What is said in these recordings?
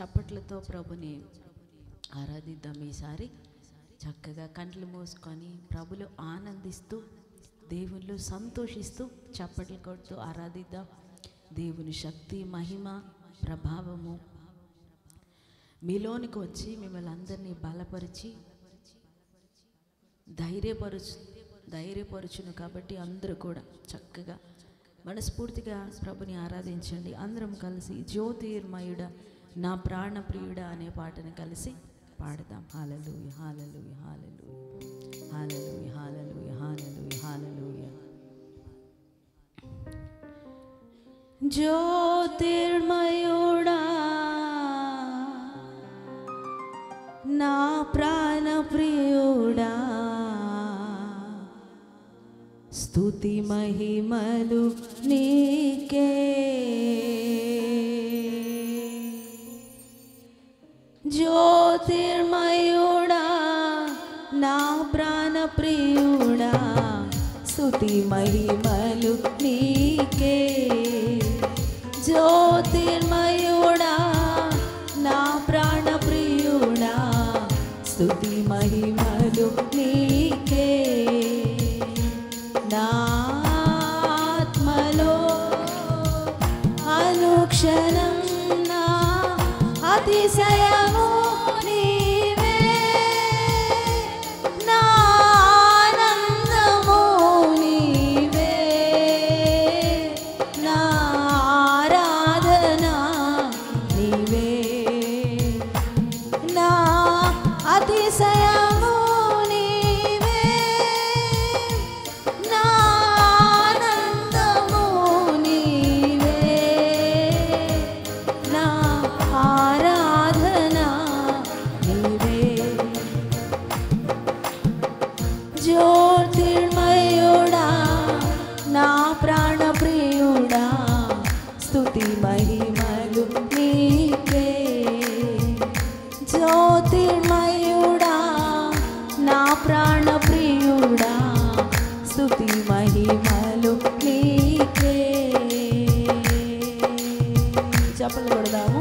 చప్పట్లతో ప్రభుని ఆరాధిద్దాం. ఈసారి చక్కగా కంట్లు మూసుకొని ప్రభులో ఆనందిస్తూ దేవునిలో సంతోషిస్తూ చప్పట్లు కొడుతూ ఆరాధిద్దాం. దేవుని శక్తి, మహిమ, ప్రభావము మీలోనికి వచ్చి మిమ్మల్ని అందరినీ బలపరిచి ధైర్యపరచును. కాబట్టి అందరూ కూడా చక్కగా మనస్ఫూర్తిగా ప్రభుని ఆరాధించండి. అందరం కలిసి జ్యోతిర్మయుడా నా ప్రాణప్రియుడా అనే పాటను కలిసి పాడదాం. హల్లెలూయా హల్లెలూయా హల్లెలూయా హల్లెలూయా హల్లెలూయా హల్లెలూయా. జ్యోతిర్మయుడా నా ప్రాణప్రియుడా స్తుతి మహిమలు నీకే. జ్యోతిర్మయుడా నా ప్రాణప్రియుడా స్తుతి మహిమలు నీకే. జ్యోతిర్మయుడా నా ప్రాణప్రియుడా స్తుతి మహిమలు నీకే. నా ఆత్మలో అనుక్షణం నా అతిశయము నీవే. నా ఆనందము నీవే. నా ఆరాధన నీవే. నా అతిశయము నీవే. నా ఆనందము నీవే. నా ఆరాధన నీవే. జ్యోతిర్మయుడా నా ప్రాణప్రియుడా స్తుతి మహిమలు నీకే. జ్యోతిర్మయుడా నా ప్రాణప్రియుడా స్తుతి మహిమలు నీకే. చప్పట్లు కొడదాము.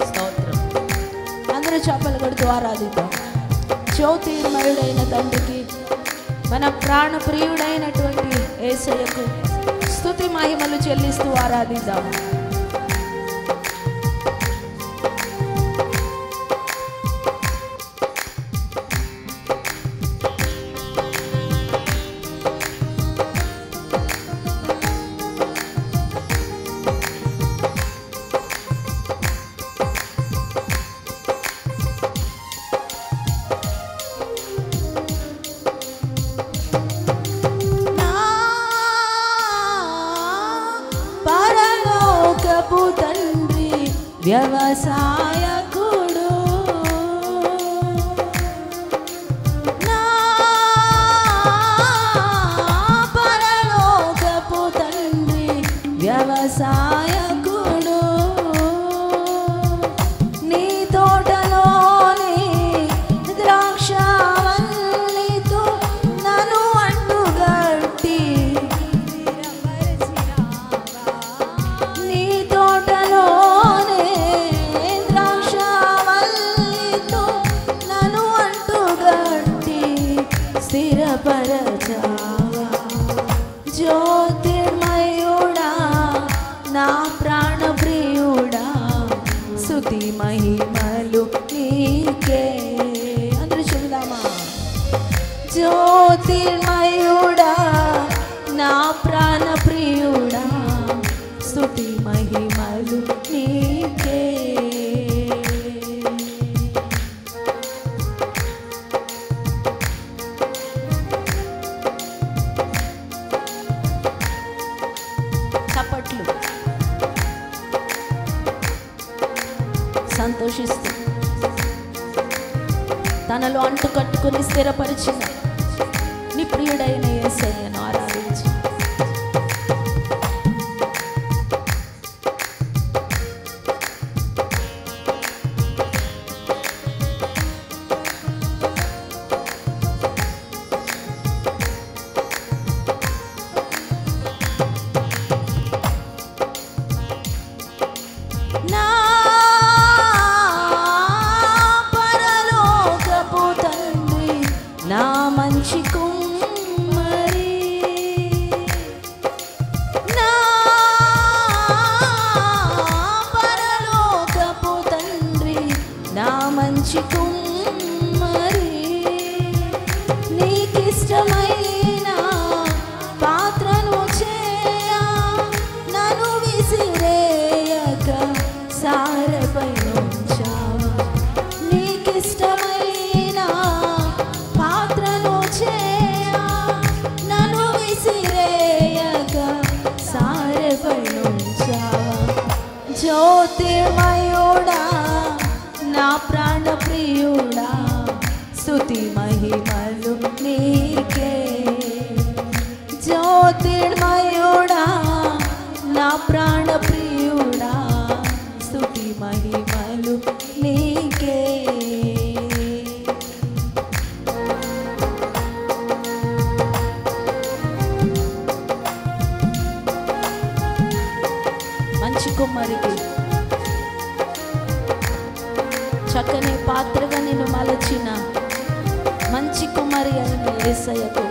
స్తోత్రం. అందరూ చప్పట్లు కొడుతూ ఆరాధిద్దాం. జ్యోతిర్మయుడైన తండ్రికి, మన ప్రాణప్రియుడైనటువంటి యేసయ్యకు స్తుతి మహిమలు చెల్లిస్తూ ఆరాధిద్దాం. తండ్రి వ్యవసాయకుడు, నా పరలోకపు తండ్రి వ్యవసాయకుడు. నీ తోటలోని ద్రాక్షవల్లితో నన్ను అంటుగట్టి, నీ తోటలోనే ద్రాక్షవల్లితో నన్ను అంటుగట్టి స్థిరపరచావా. జ్యోతిర్మయుడా నా ప్రాణప్రియుడా స్తుతి మహిమలు నీకే. అందరూ చెబుదామా? జ్యోతిర్మయుడా నా ప్రాణప్రియుడా స్తుతి మహిమలు నీకే. చప్పట్లు సంతోషిస్తూ తనలో అంటు కట్టుకుని స్థిరపరిచిన నీ ప్రియుడైన యేసయ్యను ఆరాధించు. జ్యోతిర్మయుడా నా ప్రాణ ప్రియుడా స్తుతి మహిమలు నీకే జ్యోతిర్మయుడా నా ప్రాణ ప్రియుడా స్తుతి మహిమలు నీకే మంచి కుమ్మరికి చక్కని పాత్రగా నేను మలచిన మంచి కుమారి అయిన యేసయ్యకు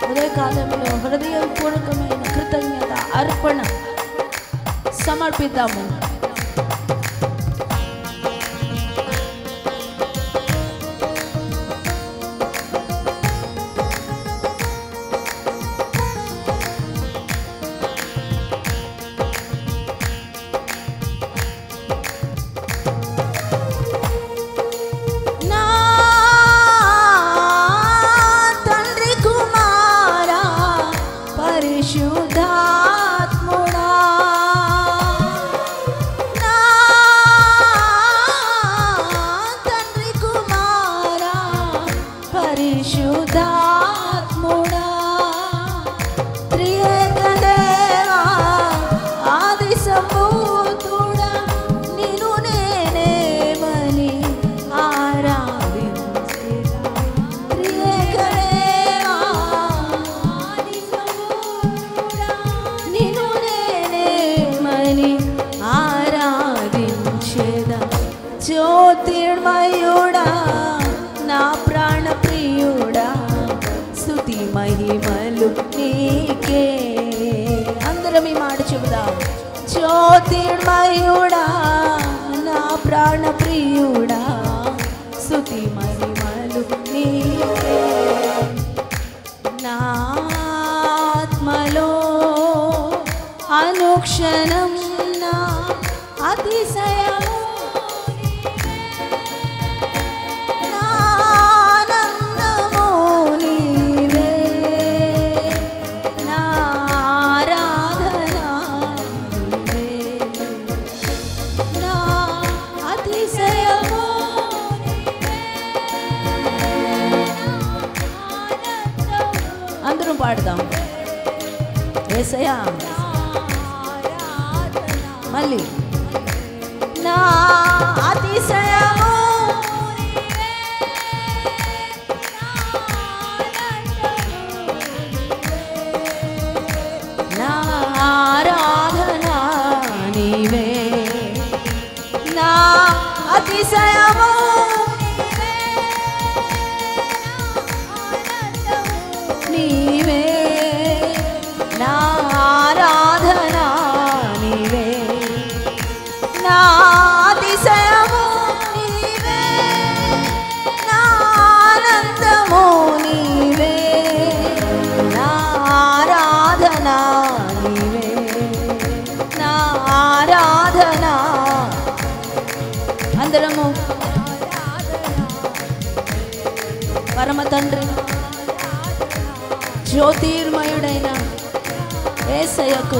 ఉదయకాలంలో హృదయపూర్వకమైన కృతజ్ఞత అర్పణ సమర్పిద్దాము. జ్యోతిర్మయుడా నా ప్రాణ ప్రియుడా స్తుతి మహిమలు నీకే. అందరం ఈ మాట చెబుదాం. జ్యోతిర్మయుడా నా ప్రాణ ప్రియుడా స్తుతి మహిమలు నీకే. నా ఆత్మలో అనుక్షణం నా అతిశయము పాడదాం. యేసయ్యా మళ్ళీ నా అతిశయము నా ఆరాధన నీవే నా అతిశయము నీవే నా ఆరాధన నీవే నా అతిశయము నీవే నా ఆనందము నీవే నా ఆరాధన నీవే నా ఆరాధన. అందరము పరమ తండ్రి జ్యోతిర్మయుడైన యేసయ్యకు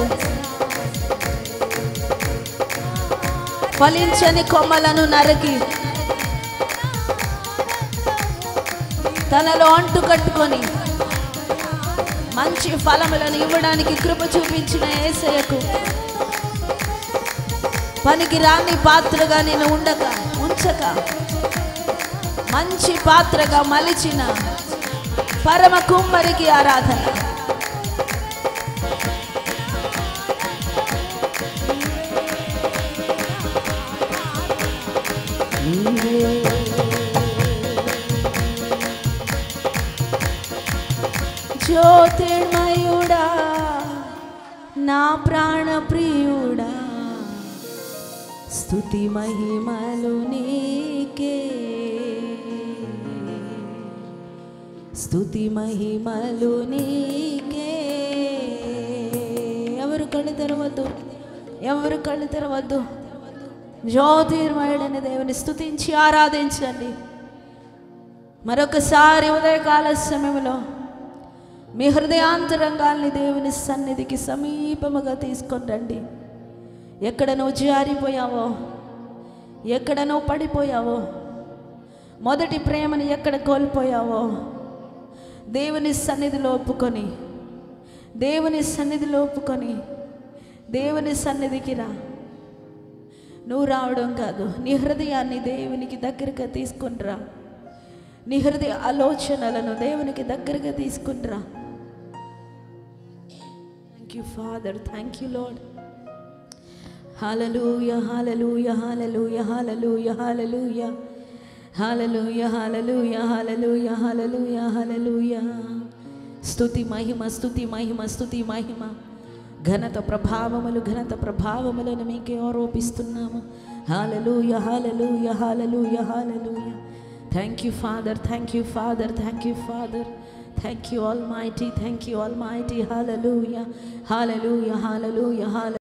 ఫలించని కొమ్మలను నరికి తనలో అంటు కట్టుకొని మంచి ఫలములను ఇవ్వడానికి కృప చూపించిన యేసయ్యకు పనికి రాని పాత్రగా నేను ఉంచక మంచి పాత్రగా మలిచిన పరమ కుమ్మరికి ఆరాధన. జ్యోతిర్మయుడా నా ప్రాణ ప్రియుడా స్తుతి మహిమలు నీకే స్తుతి మహిమలు నీకే. ఎవరు కళ్ళు తెరవద్దు. జ్యోతిర్మయుడైన దేవుని స్తుతించి ఆరాధించండి. మరొకసారి ఉదయకాల సమయంలో మీ హృదయాంతరంగాల్ని దేవుని సన్నిధికి సమీపముగా తీసుకొని రండి. ఎక్కడ నువ్వు జారిపోయావో, ఎక్కడ నువ్వు పడిపోయావో, మొదటి ప్రేమని ఎక్కడ కోల్పోయావో దేవుని సన్నిధిలో ఒప్పుకొని, దేవుని సన్నిధిలో ఒప్పుకొని దేవుని సన్నిధికి రా. నువ్వు రావడం కాదు, నీ హృదయాన్ని దేవునికి దగ్గరగా తీసుకునిరా. నీ హృదయ ఆలోచనలను దేవునికి దగ్గరగా తీసుకునిరా. Thank you father, thank you lord. Hallelujah, hallelujah, hallelujah, hallelujah, hallelujah, hallelujah, hallelujah, hallelujah, hallelujah, hallelujah. స్తుతి మహిమ, స్తుతి మహిమ, స్తుతి మహిమ, ఘనత ప్రభావములు, ఘనత ప్రభావములను మీకే ఆరోపిస్తున్నాము. Hallelujah, hallelujah, hallelujah, hallelujah. Thank you father, thank you father, thank you father, thank you almighty, thank you almighty. Hallelujah, hallelujah, hallelujah, hallelujah.